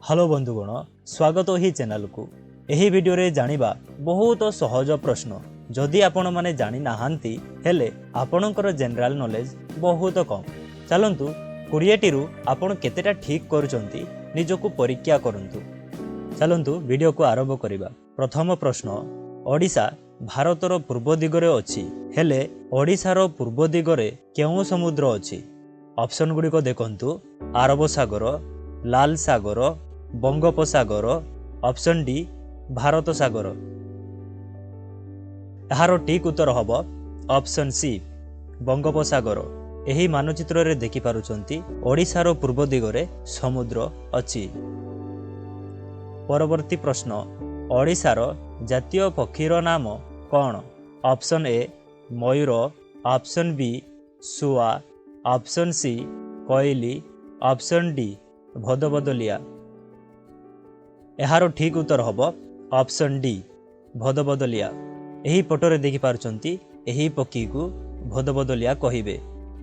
Hello बंधुगण स्वागत ही channel को यही वीडियो रे जानिबा बहुत सहज प्रश्न जदि आपण माने जानि नाहांती हेले आपणकर जनरल नॉलेज बहुत कम। चलंतु 20 टी रु आपण केतेटा ठीक करूचंती निजको परीक्षा करंतु। चलंतु वीडियो को आरंभ करिबा। प्रथम प्रश्न, ओडिशा भारतर पूर्व दिगरे अछि हेले ओडिशार पूर्व दिगरे केउ समुद्र अछि? ऑप्शन गुडी को देखंतु, अरब सागर, लाल सागर, बंगोपसागर, ऑप्शन डी भारत सागर। यार ठीक उत्तर हम ऑप्शन सी बंगोपसागर। यही मानचित्र रे देखि पारुचंती ओडिशार पूर्व दिगरे समुद्र अछि। परवर्ती प्रश्न, ओडिशार जातीय पक्षीर नाम कौन? ऑप्शन ए मयूर, ऑप्शन बी सुआ, ऑप्शन सी कोइली, ऑप्शन डी भदबदलिया। यार ठीक उत्तर हम ऑप्शन डी भदबदलिया। यही फोटो रे देखि पारुचंती यही पक्षी को भदबदलिया कहिबे।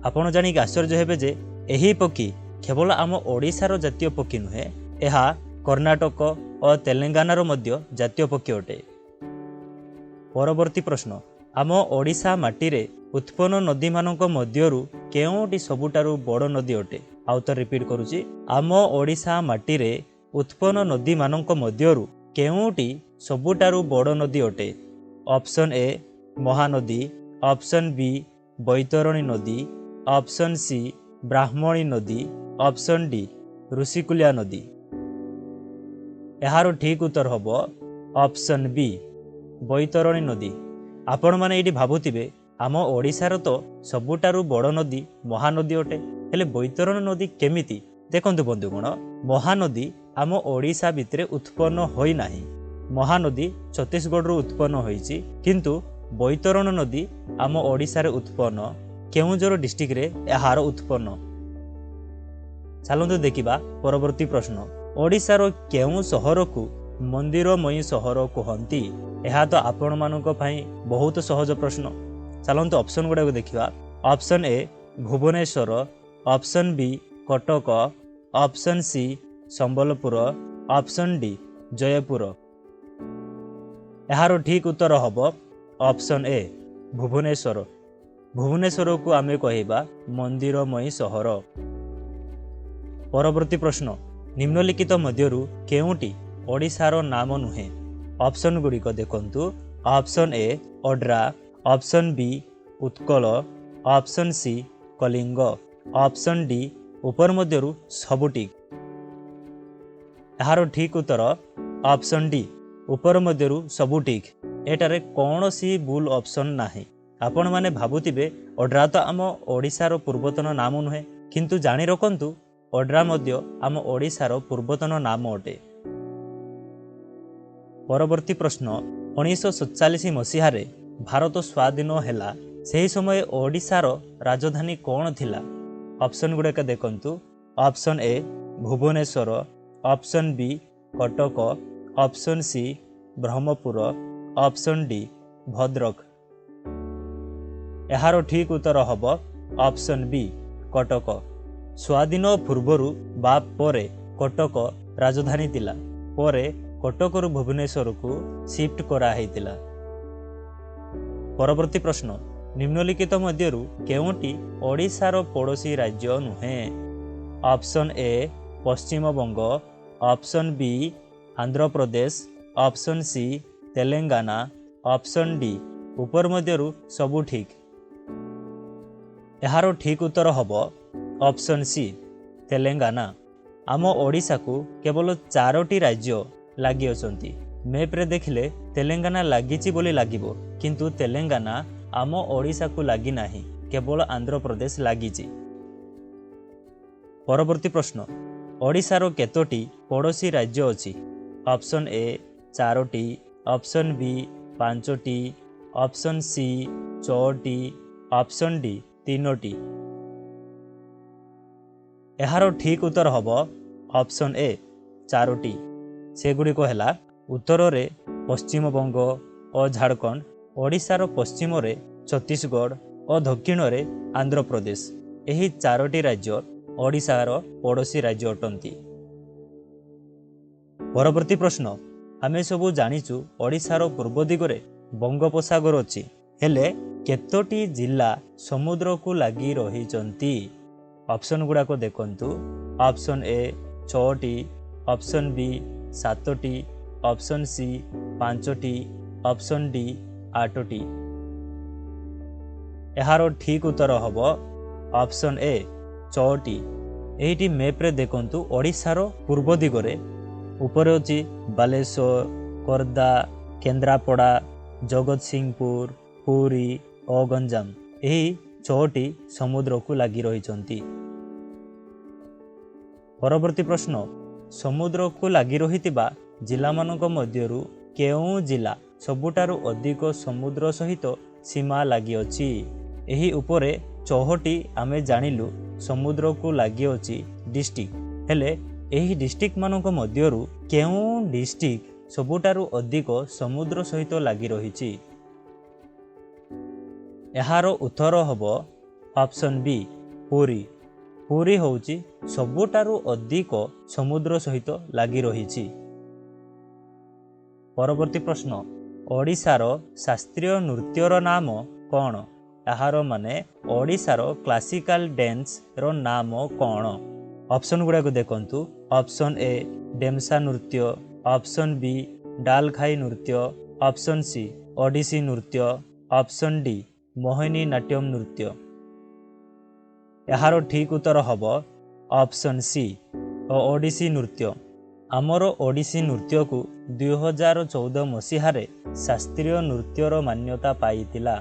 आपण जानिक आश्चर्य हेबे जे यही पक्षी केवल आम ओडिशार जातीय पक्षी नुहे, यह कर्णाटक और तेलंगानार मध्य जातीय पक्षी अटे। परवर्ती प्रश्न, आम ओडिशा माटी रे उत्पन्न नदी मानक मध्यरु केउटी सबुटारु बड़ नदी अटे? आउथर रिपीट करूची, आम ओडिशा माटी रे उत्पन्न नदी मानक मध्यरु केउटी सबुटारु बड़ नदी अटे? Option A Mahanadi, option B Baitarani नदी, ऑप्शन सी ब्राह्मणी नदी, ऑप्शन डी ऋषिकुल्या नदी। यार ठीक उत्तर हम ऑप्शन बी बैतरणी नदी। आपण माने एठी भाबुथिबे आम ओडिशार तो सबुटारु बड़ नदी महानदी अटे, हेले बैतरणी नदी केमिति? देखंतु बंधुगण, महानदी आम ओडिशा भितरे उत्पन्न होई नाही। महानदी छत्तीसगढ़ उत्पन्न होईची, किंतु बैतरण नदी आम ओडिशा रे उत्पन्न केउंझर डिस्ट्रिक्ट रे यार उत्पन्न। चलंतु देखिबा परवर्ती प्रश्न, ओडिशार केउ सहर को मंदिरमयी सहर कहंती? यह तो आपण मानक पई बहुत सहज प्रश्न। चलंतु ऑप्शन गुडा देखिबा। Option A Bhubaneswar, option B Cuttack, option C Sambalpur, option D Jaipur. यार ठीक उत्तर हम ऑप्शन ए भुवनेश्वर। भुवनेश्वर को आमे कहिबा मंदिरमयी सहर। परवर्ती प्रश्न, निम्नलिखित मध्यरु केउटी ओडिशार नाम नुहे? ऑप्शन गुडी को देखंतु। Option A Odra, option B Utkal, option C Kalinga, option D ऊपर मध्यरु सबुटी। यार ठीक उत्तर ऑप्शन डी ऊपर मध्यरु सबु ठीक। एटारे कौनसी भूल ऑप्शन नाही। आपण माने भाबुथिबे ओड्रा तो आम ओडिशार पूर्वतन नाम नुहे, किंतु जानि रखंतु ओड्रा मध्य आम ओडिशार पूर्वतन नाम अटे। परवर्ती प्रश्न, 1947 मसीह रे भारत स्वाधीन हेला, सेही समय ओडिशार राजधानी कौन थिला? ऑप्शन गुड़ाक देखंतु। Option A Bhubaneswar, option B Cuttack, option C Brahmapur, option D Bhadrak. यार ठीक उत्तर हम ऑप्शन बी कटक। स्वाधीन पूर्वरु बा परे कटक राजधानी थिला, परे कटकरु भुवनेश्वर को शिफ्ट करा हेतिला। परवर्ती प्रश्न, निम्नलिखित मध्यरु केउटी ओडिशार पड़ोसी राज्य नुहे? Option A Paschim Banga, option B Andhra Pradesh, option C Telangana, option D ऊपर मध्यरु सबु ठीक। यार ठीक उत्तर हम ऑप्शन सी तेलंगाना। आम ओडिशा को केवल 4टी राज्य लागि अछंती। मैप रे देखिले तेलंगाना लागिची बोली लागिबो, किंतु तेलंगाना आम ओडिशा को लागि नाही, केवल आंध्र प्रदेश लागिची। परवर्ती प्रश्न, ओडिशार केतोटी पड़ोसी राज्य अछि? ऑप्शन ए 4टी, ऑप्शन बी 5टी, ऑप्शन सी 6टी, ऑप्शन डी 3टी। यार ठीक उत्तर हम ऑप्शन ए 4टी। सेगुड़िक है उत्तर रे पश्चिम बंग और झारखंड, ओडिशार पश्चिम रे छत्तीसगढ़ और दक्षिण रे आंध्र प्रदेश। यही 4टी राज्य ओडिशार पड़ोसी राज्य अटंती। ପରବର୍ତ୍ତୀ ପ୍ରଶ୍ନ, ଆମେ ସବୁ ଜାଣିଛୁ ଓଡ଼ିଶାର ପୂର୍ବ ଦିଗରେ ବଙ୍ଗୋପସାଗର ଅଛି, ହେଲେ କେତୋଟି ଜିଲ୍ଲା ସମୁଦ୍ରକୁ ଲାଗି ରହିଛନ୍ତି? ଅପସନ୍ ଗୁଡ଼ାକ ଦେଖନ୍ତୁ। ଅପସନ୍ ଏ 6ଟି, ଅପସନ୍ ବି 7ଟି, ଅପସନ୍ ସି 5ଟି, ଅପସନ୍ ଡି 8ଟି। ଏହାର ଠିକ୍ ଉତ୍ତର ହେବ ଅପସନ୍ ଏ 6ଟି। ଏଇଠି ମ୍ୟାପ୍ରେ ଦେଖନ୍ତୁ ଓଡ଼ିଶାର ପୂର୍ବ ଦିଗରେ ଉପରେ ଅଛି ବାଲେଶ୍ୱର, ଖୋର୍ଦ୍ଧା, କେନ୍ଦ୍ରାପଡ଼ା, ଜଗତସିଂହପୁର, ପୁରୀ ଓ ଗଞ୍ଜାମ। ଏହି 6ଟି ସମୁଦ୍ରକୁ ଲାଗି ରହିଛନ୍ତି। ପରବର୍ତ୍ତୀ ପ୍ରଶ୍ନ, ସମୁଦ୍ରକୁ ଲାଗି ରହିଥିବା ଜିଲ୍ଲାମାନଙ୍କ ମଧ୍ୟରୁ କେଉଁ ଜିଲ୍ଲା ସବୁଠାରୁ ଅଧିକ ସମୁଦ୍ର ସହିତ ସୀମା ଲାଗିଅଛି? ଏହି ଉପରେ 6ଟି ଆମେ ଜାଣିଲୁ ସମୁଦ୍ରକୁ ଲାଗିଅଛି ଡିଷ୍ଟ୍ରିକ୍ଟ, ହେଲେ ଏହି ଡିଷ୍ଟ୍ରିକ୍ଟ ମାନଙ୍କ ମଧ୍ୟରୁ କେଉଁ ଡିଷ୍ଟ୍ରିକ୍ଟ ସବୁଠାରୁ ଅଧିକ ସମୁଦ୍ର ସହିତ ଲାଗି ରହିଛି? ଏହାର ଉତ୍ତର ହେବ ଅପସନ୍ ବି ପୁରୀ। ପୁରୀ ହେଉଛି ସବୁଠାରୁ ଅଧିକ ସମୁଦ୍ର ସହିତ ଲାଗି ରହିଛି। ପରବର୍ତ୍ତୀ ପ୍ରଶ୍ନ, ଓଡ଼ିଶାର ଶାସ୍ତ୍ରୀୟ ନୃତ୍ୟର ନାମ କ'ଣ? ଏହାର ମାନେ ଓଡ଼ିଶାର କ୍ଲାସିକାଲ ଡ୍ୟାନ୍ସର ନାମ କ'ଣ? ଅପସନ୍ ଗୁଡ଼ାକ ଦେଖନ୍ତୁ। ଅପସନ୍ ଏ ଡେମ୍ସା ନୃତ୍ୟ, ଅପସନ୍ ବି ଡାଲଖାଇ ନୃତ୍ୟ, ଅପସନ୍ ସି ଓଡ଼ିଶୀ ନୃତ୍ୟ, ଅପସନ୍ ଡି ମୋହିନୀ ନାଟ୍ୟମ ନୃତ୍ୟ। ଏହାର ଠିକ୍ ଉତ୍ତର ହେବ ଅପସନ୍ ସି ଓଡ଼ିଶୀ ନୃତ୍ୟ। ଆମର ଓଡ଼ିଶୀ ନୃତ୍ୟକୁ 2014 ମସିହାରେ ଶାସ୍ତ୍ରୀୟ ନୃତ୍ୟର ମାନ୍ୟତା ପାଇଥିଲା।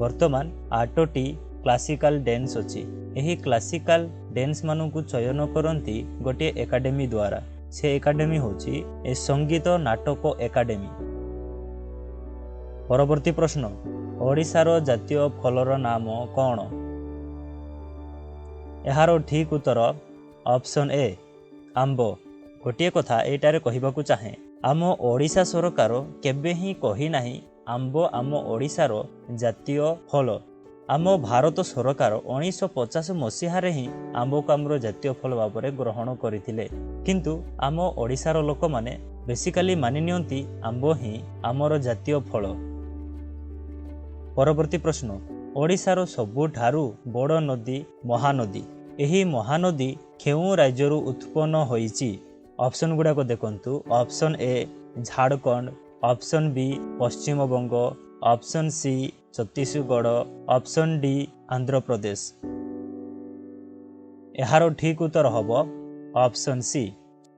ବର୍ତ୍ତମାନ 8ଟି କ୍ଲାସିକାଲ ଡ୍ୟାନ୍ସ ଅଛି। ଏହି କ୍ଲାସିକାଲ ଡ୍ୟାନ୍ସ ମାନଙ୍କୁ ଚୟନ କରନ୍ତି ଗୋଟିଏ ଏକାଡେମୀ ଦ୍ୱାରା। ସେ ଏକାଡେମୀ ହେଉଛି ଏ ସଙ୍ଗୀତ ନାଟକ ଏକାଡେମୀ। ପରବର୍ତ୍ତୀ ପ୍ରଶ୍ନ, ଓଡ଼ିଶାର ଜାତୀୟ ଫଳର ନାମ କ'ଣ? ଏହାର ଠିକ୍ ଉତ୍ତର ଅପସନ୍ ଏ ଆମ୍ବ। ଗୋଟିଏ କଥା ଏଇଟାରେ କହିବାକୁ ଚାହେଁ, ଆମ ଓଡ଼ିଶା ସରକାର କେବେ ହିଁ କହିନାହିଁ ଆମ୍ବ ଆମ ଓଡ଼ିଶାର ଜାତୀୟ ଫଳ। ଆମ ଭାରତ ସରକାର 1950 ମସିହାରେ ହିଁ ଆମ୍ବକୁ ଆମର ଜାତୀୟ ଫଳ ଭାବରେ ଗ୍ରହଣ କରିଥିଲେ। କିନ୍ତୁ ଆମ ଓଡ଼ିଶାର ଲୋକମାନେ ବେସିକାଲି ମାନି ନିଅନ୍ତି ଆମ୍ବ ହିଁ ଆମର ଜାତୀୟ ଫଳ। ପରବର୍ତ୍ତୀ ପ୍ରଶ୍ନ, ଓଡ଼ିଶାର ସବୁଠାରୁ ବଡ଼ ନଦୀ ମହାନଦୀ। ଏହି ମହାନଦୀ କେଉଁ ରାଜ୍ୟରୁ ଉତ୍ପନ୍ନ ହୋଇଛି? ଅପସନ୍ ଗୁଡ଼ାକ ଦେଖନ୍ତୁ। ଅପସନ୍ ଏ Jharkhand, option B Paschimbanga, option C Chhattisgarh, option D Andhra Pradesh. ଏହାର ଠିକ୍ ଉତ୍ତର ହେବ ଅପସନ୍ ସି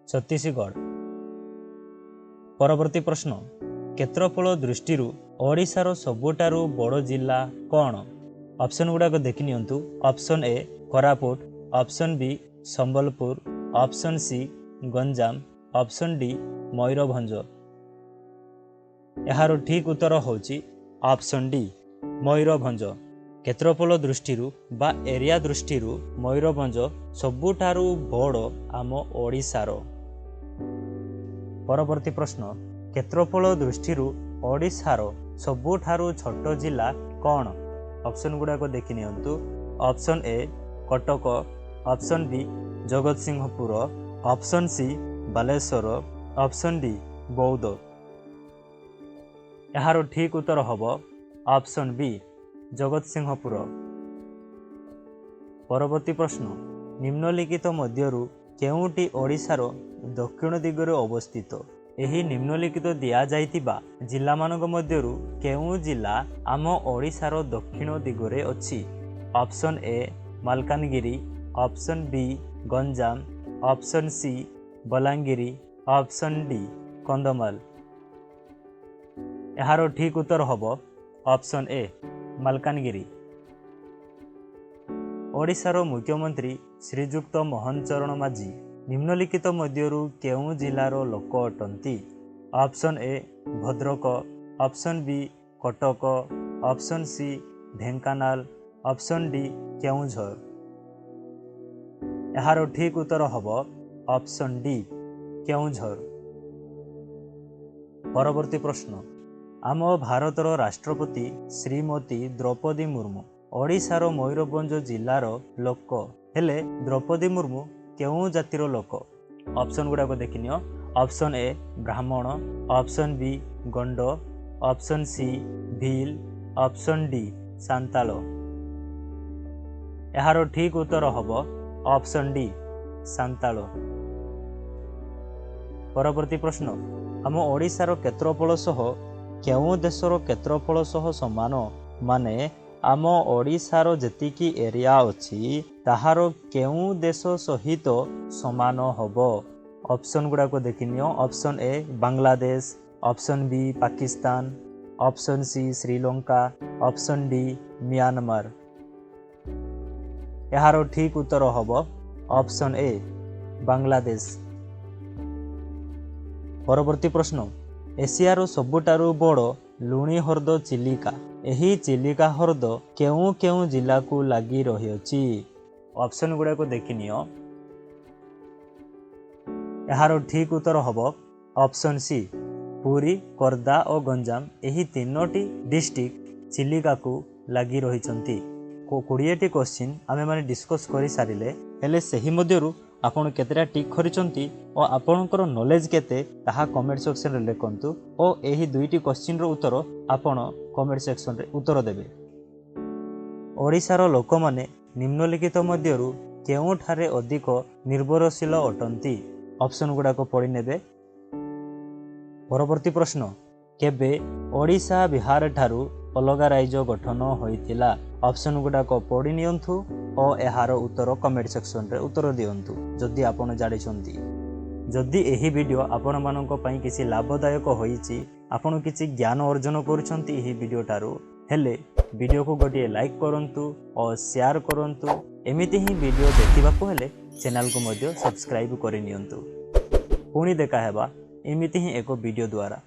ଛତିଶଗଡ଼। ପରବର୍ତ୍ତୀ ପ୍ରଶ୍ନ, କ୍ଷେତ୍ରଫଳ ଦୃଷ୍ଟିରୁ ଓଡ଼ିଶାର ସବୁଠାରୁ ବଡ଼ ଜିଲ୍ଲା କ'ଣ? ଅପସନ୍ ଗୁଡ଼ାକ ଦେଖି ନିଅନ୍ତୁ। ଅପସନ୍ ଏ Koraput, option B Sambalpur, option C Ganjam, option D Mayurbhanj. ଏହାର ଠିକ୍ ଉତ୍ତର ହେଉଛି ଅପସନ୍ ଡି ମୟୂରଭଞ୍ଜ। କ୍ଷେତ୍ରଫଳ ଦୃଷ୍ଟିରୁ ବା ଏରିଆ ଦୃଷ୍ଟିରୁ ମୟୂରଭଞ୍ଜ ସବୁଠାରୁ ବଡ଼ ଆମ ଓଡ଼ିଶାର। ପରବର୍ତ୍ତୀ ପ୍ରଶ୍ନ, କ୍ଷେତ୍ରଫଳ ଦୃଷ୍ଟିରୁ ଓଡ଼ିଶାର ସବୁଠାରୁ ଛୋଟ ଜିଲ୍ଲା କ'ଣ? ଅପସନ୍ ଗୁଡ଼ାକ ଦେଖି ନିଅନ୍ତୁ। Option A Cuttack, option B Jagatsinghpur, option C Baleswar, option D Boudh. ଏହାର ଠିକ୍ ଉତ୍ତର ହେବ ଅପସନ୍ ବି ଜଗତସିଂହପୁର। ପରବର୍ତ୍ତୀ ପ୍ରଶ୍ନ, ନିମ୍ନଲିଖିତ ମଧ୍ୟରୁ କେଉଁଟି ଓଡ଼ିଶାର ଦକ୍ଷିଣ ଦିଗରେ ଅବସ୍ଥିତ? ଏହି ନିମ୍ନଲିଖିତ ଦିଆଯାଇଥିବା ଜିଲ୍ଲାମାନଙ୍କ ମଧ୍ୟରୁ କେଉଁ ଜିଲ୍ଲା ଆମ ଓଡ଼ିଶାର ଦକ୍ଷିଣ ଦିଗରେ ଅଛି? Option A Malkangiri, option B Ganjam, option C Balangir, option D Kandhamal. ଏହାର ଠିକ୍ ଉତ୍ତର ହେବ ଅପସନ୍ ଏ ମାଲକାନଗିରି। ଓଡ଼ିଶାର ମୁଖ୍ୟମନ୍ତ୍ରୀ ଶ୍ରୀଯୁକ୍ତ ମୋହନ ଚରଣ ମାଝୀ ନିମ୍ନଲିଖିତ ମଧ୍ୟରୁ କେଉଁ ଜିଲ୍ଲାର ଲୋକ ଅଟନ୍ତି? Option A Bhadrak, option B Cuttack, option C Dhenkanal, option D Keonjhar. ଏହାର ଠିକ୍ ଉତ୍ତର ହେବ ଅପସନ୍ ଡି କେଉଁଝର। ପରବର୍ତ୍ତୀ ପ୍ରଶ୍ନ, ଆମ ଭାରତର ରାଷ୍ଟ୍ରପତି ଶ୍ରୀମତୀ ଦ୍ରୌପଦୀ ମୁର୍ମୁ ଓଡ଼ିଶାର ମୟୂରଭଞ୍ଜ ଜିଲ୍ଲାର ଲୋକ, ହେଲେ ଦ୍ରୌପଦୀ ମୁର୍ମୁ କେଉଁ ଜାତିର ଲୋକ? ऑप्शन गुड़ाक देखिनियो ऑप्शन ए ब्राह्मण option B Gond option C Bhil option D Santal यार ठीक उत्तर हम ऑप्शन डी सांताल। परवर्ती प्रश्न आम ओडिशार क्षेत्रफल सह केउं देशर क्षेत्रफल सह समान माने आम ओडिशार जेतिकी एरिया अछि ताहार केउं देश सहित समान हबो। ऑप्शन गुड़ा को देखिनियो option A Bangladesh option B Pakistan option C Sri Lanka option D Myanmar यार ठीक उत्तर हम ऑप्शन ए बांग्लादेश। परवर्ती प्रश्न एशियार सबुठारु बड़ लुणी हृद चिलिका एही चिलिका हृद केउं केउं जिला को लगी रही अछि। ऑप्शन गुड़ा को देखिनियो यार ठीक उत्तर हम ऑप्शन सी पुरी खोर्धा और गंजाम एही तीनोटी डिस्ट्रिक्ट चिलिका को लगी रही 20टी क्वेश्चन आमे माने डिस्कस करि सारिले हेले सही मध्यरु आपण केतेटा टिक करिसंती और आपणकर नॉलेज केते ताहा कमेंट सेक्शन रे लिखंतु और एही दुईटी क्वेश्चन रो उत्तर आपण कमेंट सेक्शन रे उत्तर देबे। ओडिशार लोक माने निम्नलिखित मध्यरु केउठारे अधिक निर्भरशील अटंती। ऑप्शन गुड़ा को पढ़ी नेबे। परवर्ती प्रश्न केबे ओडिशा बिहार ठारू अलगा राज्य गठन होइतिला। ऑप्शन गुड़ा को पढ़ी नियंतु और एहार उत्तर कमेंट सेक्शन रे उत्तर दियंतु जदि आपण जानिछंती। जदि एही वीडियो आपण मानको पई किसी लाभदायक होईची आपण किसी ज्ञान अर्जन करूछंती एही वीडियो ठारू हेले वीडियो को गोटे लाइक करंतु और शेयर करंतु। एमिति ही वीडियो देखिबाकू हेले चैनल को मध्य सब्सक्राइब करि नियंतु। पुणी देखा हेबा एमिति ही एक वीडियो द्वारा।